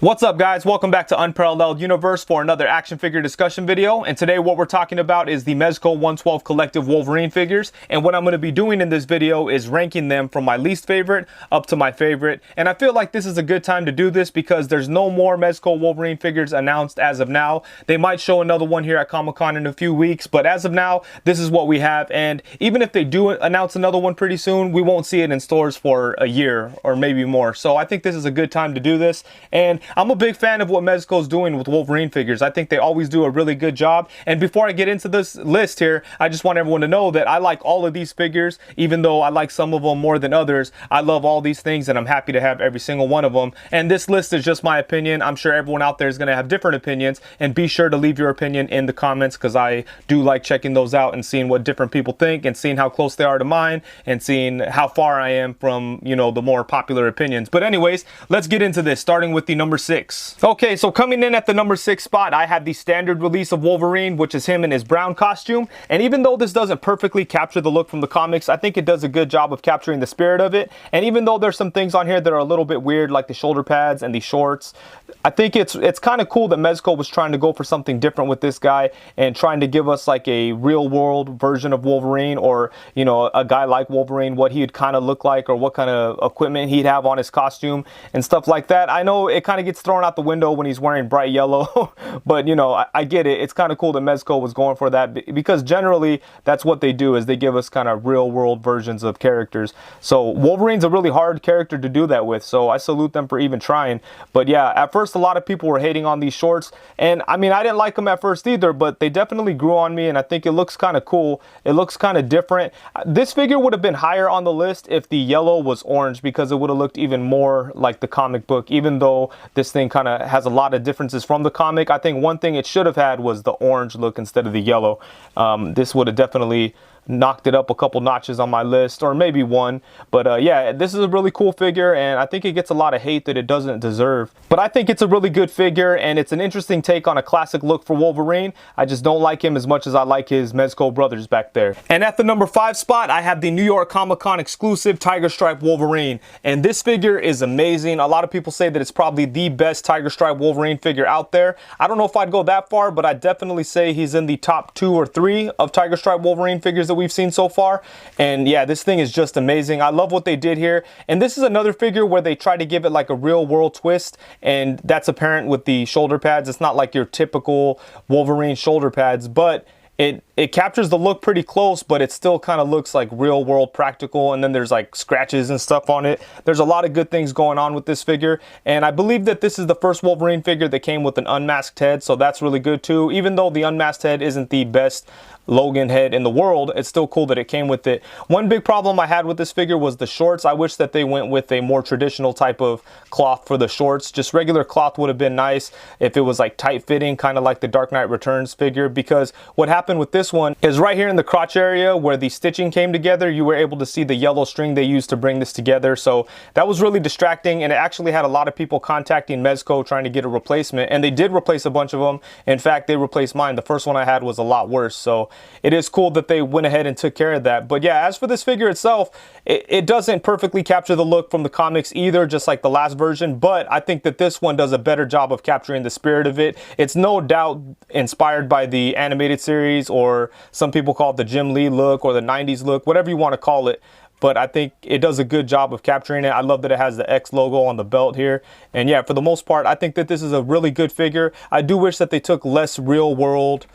What's up, guys? Welcome back to Unparalleled Universe for another action figure discussion video. And today what we're talking about is the Mezco 112 collective Wolverine figures. And what I'm going to be doing in this video is ranking them from my least favorite up to my favorite. And I feel like this is a good time to do this because there's no more Mezco Wolverine figures announced as of now. They might show another one here at Comic-Con in a few weeks, but as of now, this is what we have. And even if they do announce another one pretty soon, we won't see it in stores for a year or maybe more. So I think this is a good time to do this. And I'm a big fan of what Mezco's doing with Wolverine figures. I think they always do a really good job. And before I get into this list here, I just want everyone to know that I like all of these figures, even though I like some of them more than others. I love all these things and I'm happy to have every single one of them. And this list is just my opinion. I'm sure everyone out there is going to have different opinions, and be sure to leave your opinion in the comments because I do like checking those out and seeing what different people think and seeing how close they are to mine and seeing how far I am from, you know, the more popular opinions. But anyways, let's get into this, starting with the number 6. Okay, so coming in at the number 6 spot, I have the standard release of Wolverine, which is him in his brown costume. And even though this doesn't perfectly capture the look from the comics, I think it does a good job of capturing the spirit of it. And even though there's some things on here that are a little bit weird, like the shoulder pads and the shorts, I think it's kind of cool that Mezco was trying to go for something different with this guy and trying to give us like a real world version of Wolverine, or, you know, a guy like Wolverine, what he'd kind of look like or what kind of equipment he'd have on his costume and stuff like that. I know it kind of gets thrown out the window when he's wearing bright yellow, but you know, I get it. It's kind of cool that Mezco was going for that because generally that's what they do, is they give us kind of real world versions of characters. So Wolverine's a really hard character to do that with, so I salute them for even trying. But yeah, at first a lot of people were hating on these shorts, and I mean, I didn't like them at first either, but they definitely grew on me, and I think it looks kind of cool. It looks kind of different. This figure would have been higher on the list if the yellow was orange, because it would have looked even more like the comic book, even though this thing kind of has a lot of differences from the comic. I think one thing it should have had was the orange look instead of the yellow. This would have definitely knocked it up a couple notches on my list, or maybe one. But yeah, this is a really cool figure, and I think it gets a lot of hate that it doesn't deserve. But I think it's a really good figure, and it's an interesting take on a classic look for Wolverine. I just don't like him as much as I like his Mezco brothers back there. And at the number 5 spot, I have the New York Comic-Con exclusive Tiger Stripe Wolverine. And this figure is amazing. A lot of people say that it's probably the best Tiger Stripe Wolverine figure out there. I don't know if I'd go that far, but I'd definitely say he's in the top 2 or 3 of Tiger Stripe Wolverine figures that we've seen so far. And yeah, this thing is just amazing. I love what they did here. And this is another figure where they try to give it like a real world twist, and that's apparent with the shoulder pads. It's not like your typical Wolverine shoulder pads, but it captures the look pretty close, but it still kind of looks like real world practical. And then there's like scratches and stuff on it. There's a lot of good things going on with this figure. And I believe that this is the first Wolverine figure that came with an unmasked head. So that's really good too. Even though the unmasked head isn't the best Logan head in the world, it's still cool that it came with it. One big problem I had with this figure was the shorts. I wish that they went with a more traditional type of cloth for the shorts. Just regular cloth would have been nice if it was like tight fitting, kind of like the Dark Knight Returns figure, because what happened with this one is right here in the crotch area where the stitching came together, you were able to see the yellow string they used to bring this together. So that was really distracting, and it actually had a lot of people contacting Mezco trying to get a replacement, and they did replace a bunch of them. In fact, they replaced mine. The first one I had was a lot worse, so it is cool that they went ahead and took care of that. But yeah, as for this figure itself, it doesn't perfectly capture the look from the comics either, just like the last version, but I think that this one does a better job of capturing the spirit of it. It's no doubt inspired by the animated series, or some people call it the Jim Lee look or the 90s look, whatever you want to call it. But I think it does a good job of capturing it. I love that it has the X logo on the belt here. And yeah, for the most part, I think that this is a really good figure. I do wish that they took less real world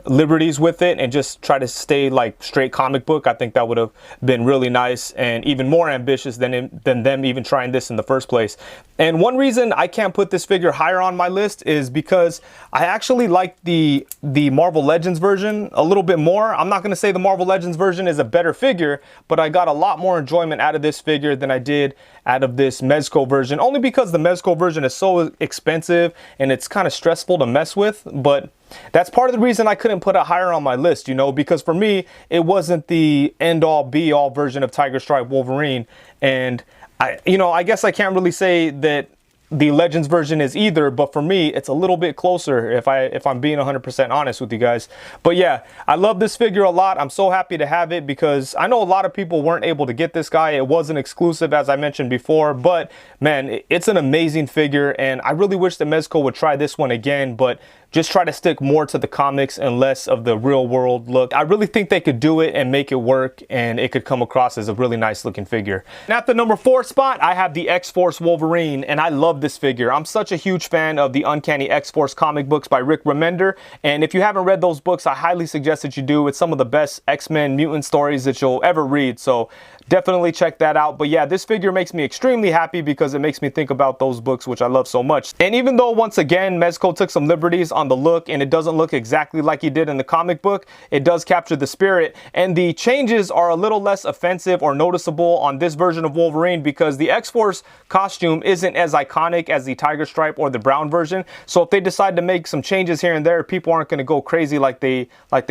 liberties with it and just try to stay like straight comic book. I think that would have been really nice and even more ambitious than them even trying this in the first place. And one reason I can't put this figure higher on my list is because I actually like the Marvel Legends version a little bit more. I'm not going to say the Marvel Legends version is a better figure, but I got a lot more enjoyment out of this figure than I did out of this Mezco version, only because the Mezco version is so expensive and it's kind of stressful to mess with. But that's part of the reason I couldn't put it higher on my list, you know, because for me, it wasn't the end-all be-all version of Tiger Stripe Wolverine. And I guess I can't really say that the Legends version is either, but for me it's a little bit closer if I'm being 100% honest with you guys. But yeah, I love this figure a lot. I'm so happy to have it because I know a lot of people weren't able to get this guy. It wasn't exclusive, as I mentioned before, but man, it's an amazing figure, and I really wish that Mezco would try this one again, but just try to stick more to the comics and less of the real world look. I really think they could do it and make it work, and it could come across as a really nice looking figure. And at the number 4 spot, I have the X-Force Wolverine, and I love this figure. I'm such a huge fan of the Uncanny X-Force comic books by Rick Remender, and if you haven't read those books, I highly suggest that you do. It's some of the best X-Men mutant stories that you'll ever read, so definitely check that out. But yeah, this figure makes me extremely happy because it makes me think about those books, which I love so much. And even though, once again, Mezco took some liberties on the look and it doesn't look exactly like he did in the comic book, it does capture the spirit, and the changes are a little less offensive or noticeable on this version of Wolverine because the X-Force costume isn't as iconic as the Tiger Stripe or the brown version. So if they decide to make some changes here and there, people aren't going to go crazy like they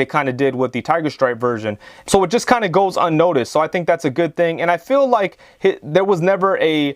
kind of did with the Tiger Stripe version. So it just kind of goes unnoticed. So I think that's a good thing, and I feel like there was never a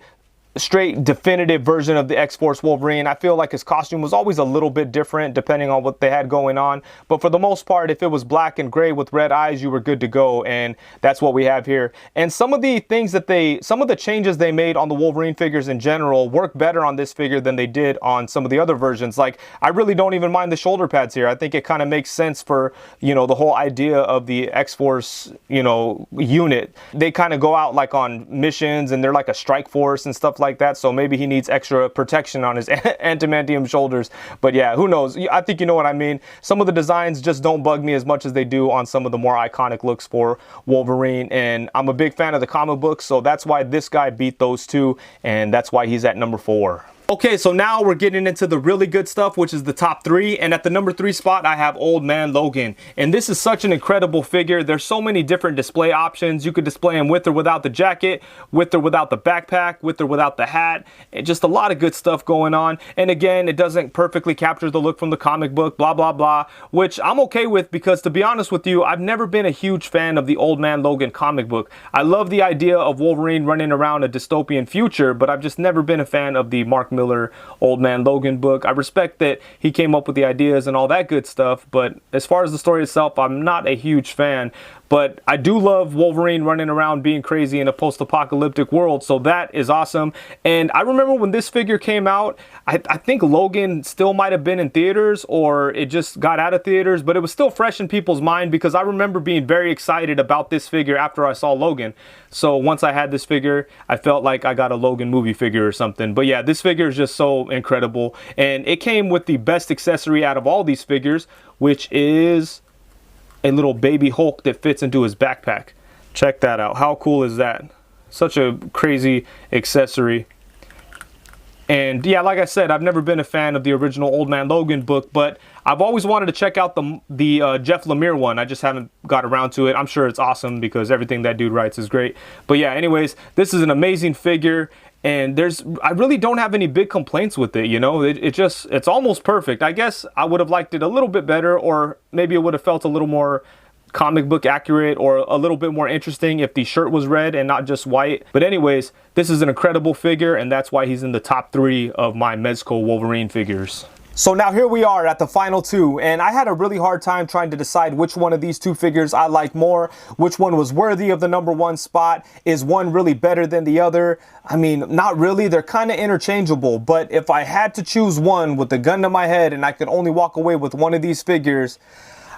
straight definitive version of the X-Force Wolverine. I feel like his costume was always a little bit different depending on what they had going on, but for the most part, if it was black and gray with red eyes, you were good to go, and that's what we have here. And some of the things that some of the changes they made on the Wolverine figures in general work better on this figure than they did on some of the other versions. Like, I really don't even mind the shoulder pads here. I think it kind of makes sense for, you know, the whole idea of the X-Force, you know, unit. They kind of go out like on missions and they're like a strike force and stuff like that, so maybe he needs extra protection on his adamantium shoulders. But yeah, who knows? I think you know what I mean. Some of the designs just don't bug me as much as they do on some of the more iconic looks for Wolverine, and I'm a big fan of the comic books, so that's why this guy beat those two, and that's why he's at number 4. Okay, so now we're getting into the really good stuff, which is the top 3. And at the number 3 spot, I have Old Man Logan. And this is such an incredible figure. There's so many different display options. You could display him with or without the jacket, with or without the backpack, with or without the hat. And just a lot of good stuff going on. And again, it doesn't perfectly capture the look from the comic book, blah, blah, blah, which I'm okay with because, to be honest with you, I've never been a huge fan of the Old Man Logan comic book. I love the idea of Wolverine running around a dystopian future, but I've just never been a fan of the Mark Miller Old Man Logan book. I respect that he came up with the ideas and all that good stuff, but as far as the story itself, I'm not a huge fan. But I do love Wolverine running around being crazy in a post-apocalyptic world, so that is awesome. And I remember when this figure came out, I think Logan still might have been in theaters, or it just got out of theaters, but it was still fresh in people's mind because I remember being very excited about this figure after I saw Logan. So once I had this figure, I felt like I got a Logan movie figure or something. But yeah, this figure is just so incredible, and it came with the best accessory out of all these figures, which is a little baby Hulk that fits into his backpack. Check that out. How cool is that? Such a crazy accessory. And yeah, like I said, I've never been a fan of the original Old Man Logan book, but I've always wanted to check out the Jeff Lemire one. I just haven't got around to it. I'm sure it's awesome because everything that dude writes is great. But yeah, anyways, this is an amazing figure. And I really don't have any big complaints with it, you know. It's almost perfect. I guess I would have liked it a little bit better, or maybe it would have felt a little more comic book accurate or a little bit more interesting if the shirt was red and not just white. But anyways, this is an incredible figure, and that's why he's in the top 3 of my Mezco Wolverine figures. So now here we are at the final 2, and I had a really hard time trying to decide which one of these 2 figures I like more, which one was worthy of the number 1 spot. Is one really better than the other? I mean, not really. They're kind of interchangeable, but if I had to choose one with a gun to my head and I could only walk away with one of these figures,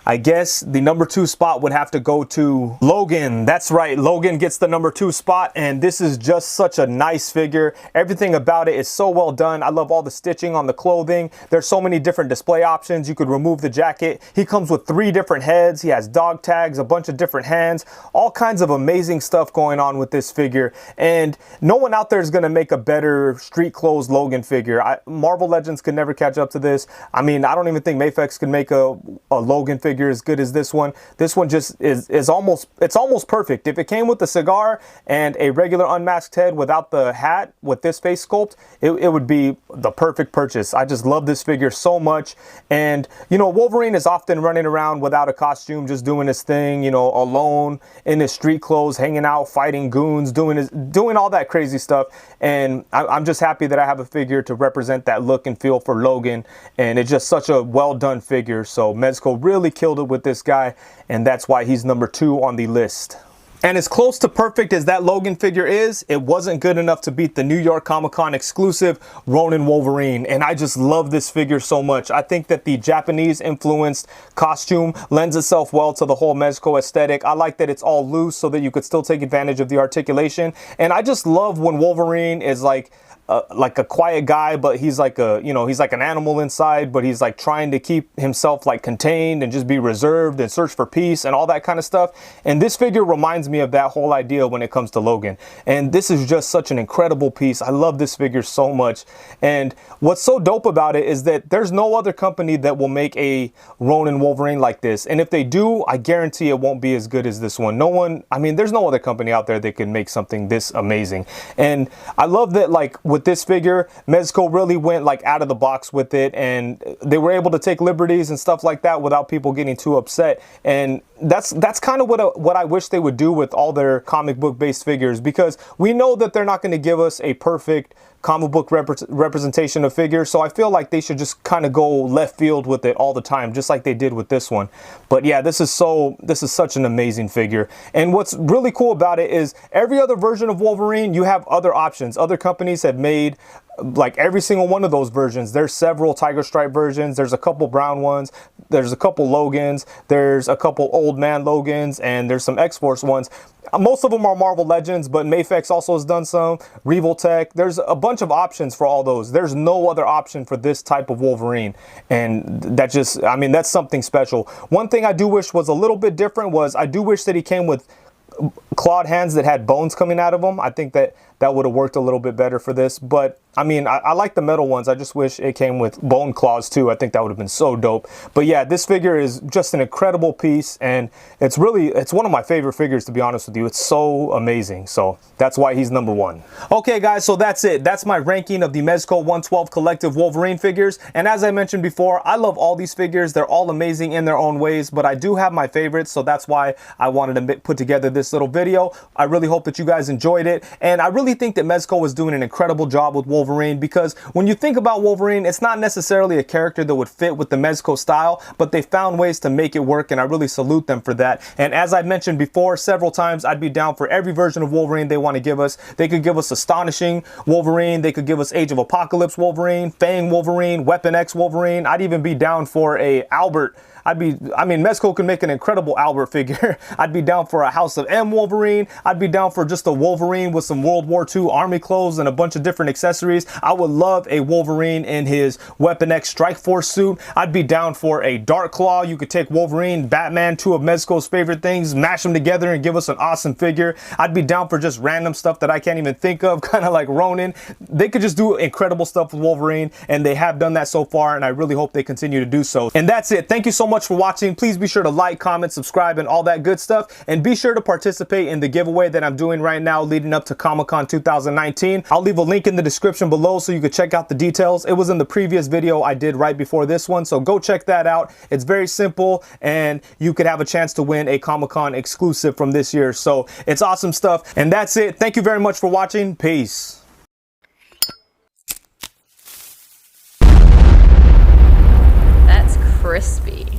I guess the number 2 spot would have to go to Logan. That's right, Logan gets the number 2 spot, and this is just such a nice figure. Everything about it is so well done. I love all the stitching on the clothing. There's so many different display options. You could remove the jacket. He comes with 3 different heads. He has dog tags, a bunch of different hands, all kinds of amazing stuff going on with this figure. And no one out there is going to make a better street clothes Logan figure. Marvel Legends could never catch up to this. I mean, I don't even think Mafex could make a Logan figure figure as good as this one. This one just is almost, it's almost perfect. If it came with the cigar and a regular unmasked head without the hat with this face sculpt, it would be the perfect purchase. I just love this figure so much. And you know, Wolverine is often running around without a costume, just doing his thing, you know, alone in his street clothes, hanging out, fighting goons, doing all that crazy stuff. And I'm just happy that I have a figure to represent that look and feel for Logan. And it's just such a well done figure. So Mezco really killed it with this guy, and that's why he's number 2 on the list. And as close to perfect as that Logan figure is, it wasn't good enough to beat the New York Comic-Con exclusive Ronin Wolverine. And I just love this figure so much. I think that the Japanese influenced costume lends itself well to the whole Mezco aesthetic. I like that it's all loose so that you could still take advantage of the articulation. And I just love when Wolverine is like a quiet guy, but he's like a, you know, he's like an animal inside, but he's like trying to keep himself like contained and just be reserved and search for peace and all that kind of stuff. And this figure reminds me of that whole idea when it comes to Logan. And this is just such an incredible piece. I love this figure so much. And what's so dope about it is that there's no other company that will make a Ronin Wolverine like this. And if they do, I guarantee it won't be as good as this one. No one, I mean, there's no other company out there that can make something this amazing. And I love that, like, with this figure, Mezco really went like out of the box with it, and they were able to take liberties and stuff like that without people getting too upset. And that's kind of what I wish they would do with all their comic book based figures, because we know that they're not going to give us a perfect comic book representation of figures. So I feel like they should just kind of go left field with it all the time, just like they did with this one. But yeah, this is such an amazing figure. And what's really cool about it is every other version of Wolverine, you have other options. Other companies have made like every single one of those versions. There's several Tiger Stripe versions. There's a couple brown ones. There's a couple Logans. There's a couple old Man Logans, and there's some X-Force ones. Most of them are Marvel Legends, but Mafex also has done some. Revoltech. There's a bunch of options for all those. There's no other option for this type of Wolverine. And that just, I mean, that's something special. One thing I do wish was a little bit different was I do wish that he came with clawed hands that had bones coming out of them. I think that would have worked a little bit better for this. But I mean, I like the metal ones. I just wish it came with bone claws too. I think that would have been so dope. But yeah, this figure is just an incredible piece, and it's one of my favorite figures, to be honest with you. It's so amazing. So that's why he's number 1. Okay guys, so that's it. That's my ranking of the Mezco 112 collective Wolverine figures. And as I mentioned before, I love all these figures. They're all amazing in their own ways, but I do have my favorites. So that's why I wanted to put together this little video. I really hope that you guys enjoyed it. And I really think that Mezco is doing an incredible job with Wolverine, because when you think about Wolverine, it's not necessarily a character that would fit with the Mezco style, but they found ways to make it work, and I really salute them for that. And as I mentioned before several times, I'd be down for every version of Wolverine they want to give us. They could give us Astonishing Wolverine, they could give us Age of Apocalypse Wolverine, Fang Wolverine, Weapon X Wolverine. I'd even be down for a Albert. I mean, Mezco can make an incredible Albert figure. I'd be down for a House of M Wolverine. I'd be down for just a Wolverine with some World War II army clothes and a bunch of different accessories. I would love a Wolverine in his Weapon X Strike Force suit. I'd be down for a Dark Claw. You could take Wolverine, Batman, 2 of Mezco's favorite things, mash them together and give us an awesome figure. I'd be down for just random stuff that I can't even think of, kind of like Ronin. They could just do incredible stuff with Wolverine, and they have done that so far, and I really hope they continue to do so. And that's it. Thank you so much for watching. Please be sure to like, comment, subscribe, and all that good stuff. And be sure to participate in the giveaway that I'm doing right now leading up to Comic-Con 2019. I'll leave a link in the description below so you can check out the details. It was in the previous video I did right before this one, so go check that out. It's very simple, and you could have a chance to win a Comic-Con exclusive from this year. So it's awesome stuff. And that's it. Thank you very much for watching. Peace. That's crispy.